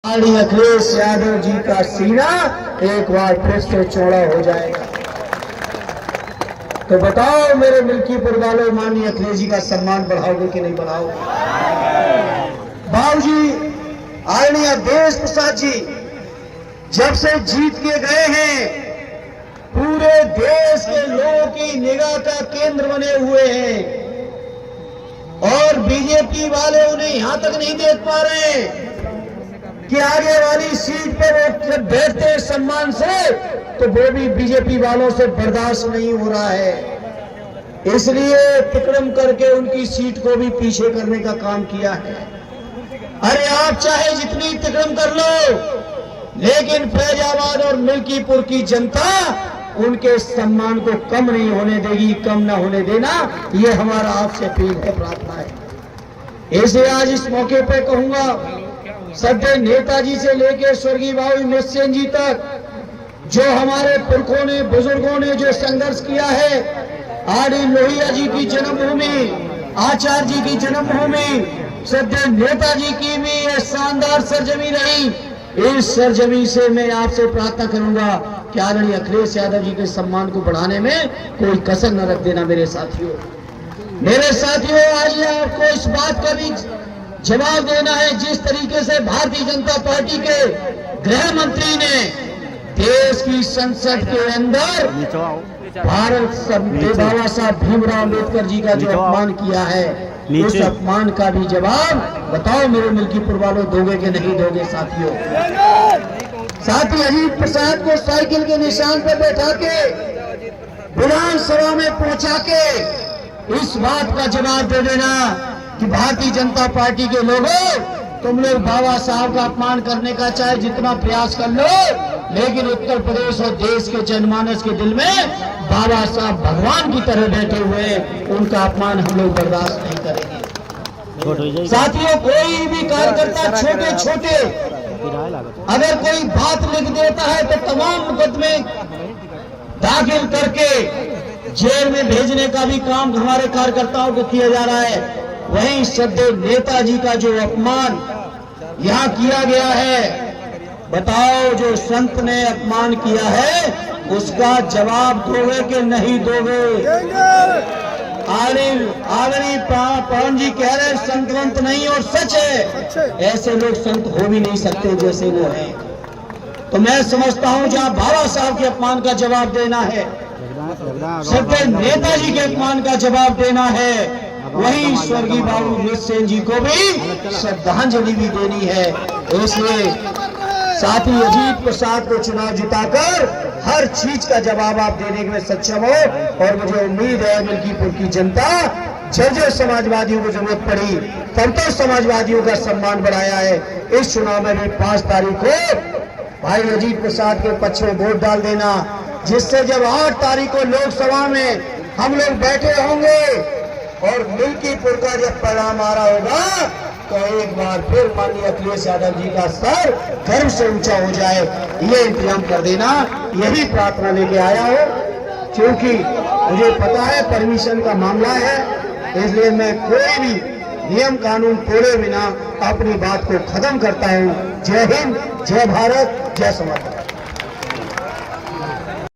अखिलेश यादव जी का सीना एक बार फिर से चौड़ा हो जाएगा। तो बताओ मेरे मिल्कीपुर वालों, माननीय अखिलेश जी का सम्मान बढ़ाओगे कि नहीं बढ़ाओगे? बाबूजी आदरणीय देश प्रसाद जी जब से जीत के गए हैं, पूरे देश के लोगों की निगाह का केंद्र बने हुए हैं और बीजेपी वाले उन्हें यहां तक नहीं देख पा रहे हैं कि आगे वाली सीट पर वो जब बैठते हैं सम्मान से, तो वो भी बीजेपी वालों से बर्दाश्त नहीं हो रहा है। इसलिए तिकड़म करके उनकी सीट को भी पीछे करने का काम किया है। अरे आप चाहे जितनी तिकड़म कर लो, लेकिन फैजाबाद और मिल्कीपुर की जनता उनके सम्मान को कम नहीं होने देगी, कम ना होने देना, ये हमारा आपसे अपील है, प्रार्थना है। इसलिए आज इस मौके पर कहूंगा, सदैव नेताजी से लेकर स्वर्गीय बाबू अमृतसेन जी तक जो हमारे पुरखों ने, बुजुर्गों ने जो संघर्ष किया है, आर.डी. लोहिया जी की जन्मभूमि, आचार्य जी की जन्मभूमि, सदैव नेताजी की भी यह शानदार सरजमी रही। इस सरजमी से मैं आपसे प्रार्थना करूंगा कि आदरणीय अखिलेश यादव जी के सम्मान को बढ़ाने में कोई कसर न रख देना। मेरे साथियों, आज आपको इस बात का भी जवाब देना है, जिस तरीके से भारतीय जनता पार्टी के गृह मंत्री ने देश की संसद के अंदर बाबा साहब भीमराव अम्बेडकर जी का जो अपमान किया है, उस अपमान का भी जवाब बताओ मेरे मिल्कीपुर वालों, दोगे कि नहीं दोगे? साथियों, साथ ही अजीत प्रसाद को साइकिल के निशान पर बैठा के विधानसभा में पहुंचा के इस बात का जवाब दे देना कि भारतीय जनता पार्टी के लोगों, तुम लोग बाबा साहब का अपमान करने का चाहे जितना प्रयास कर लो, लेकिन उत्तर प्रदेश और देश के जनमानस के दिल में बाबा साहब भगवान की तरह बैठे हुए, उनका अपमान हम लोग बर्दाश्त नहीं करेंगे। साथियों, कोई भी कार्यकर्ता छोटे छोटे अगर कोई बात लिख देता है तो तमाम मुकदमे दाखिल करके जेल में भेजने का भी काम हमारे कार्यकर्ताओं को किया जा रहा है। वहीं सदैव नेताजी का जो अपमान यहाँ किया गया है, बताओ जो संत ने अपमान किया है उसका जवाब दोगे कि नहीं दोगे? आदरणीय पवन जी कह रहे संतवंत नहीं, और सच है, ऐसे लोग संत हो भी नहीं सकते जैसे वो हैं। तो मैं समझता हूँ जहाँ बाबा साहब के अपमान का जवाब देना है, सदैव नेताजी के अपमान का जवाब देना है, वहीं स्वर्गीय बाबू अमृतसेन जी को भी श्रद्धांजलि भी देनी है। इसलिए साथ ही अजीत प्रसाद को चुनाव जिताकर हर चीज का जवाब आप देने में सक्षम हो, और मुझे उम्मीद है मिल्कीपुर की जनता, जब समाजवादियों को जरूरत पड़ी तब तो समाजवादियों का सम्मान बढ़ाया है। इस चुनाव में भी 5 तारीख को भाई अजीत प्रसाद के पक्ष में वोट डाल देना, जिससे जब 8 तारीख को लोकसभा में हम लोग बैठे होंगे और मिल्कीपुर का जब परिणाम आ रहा होगा, तो एक बार फिर माननीय अखिलेश यादव जी का सर गर्व से ऊंचा हो जाए, ये इंतजाम कर देना। यही प्रार्थना लेके आया हो, क्योंकि मुझे पता है परमिशन का मामला है, इसलिए मैं कोई भी नियम कानून तोड़े बिना अपनी बात को खत्म करता हूँ। जय हिंद, जय भारत, जय समाज।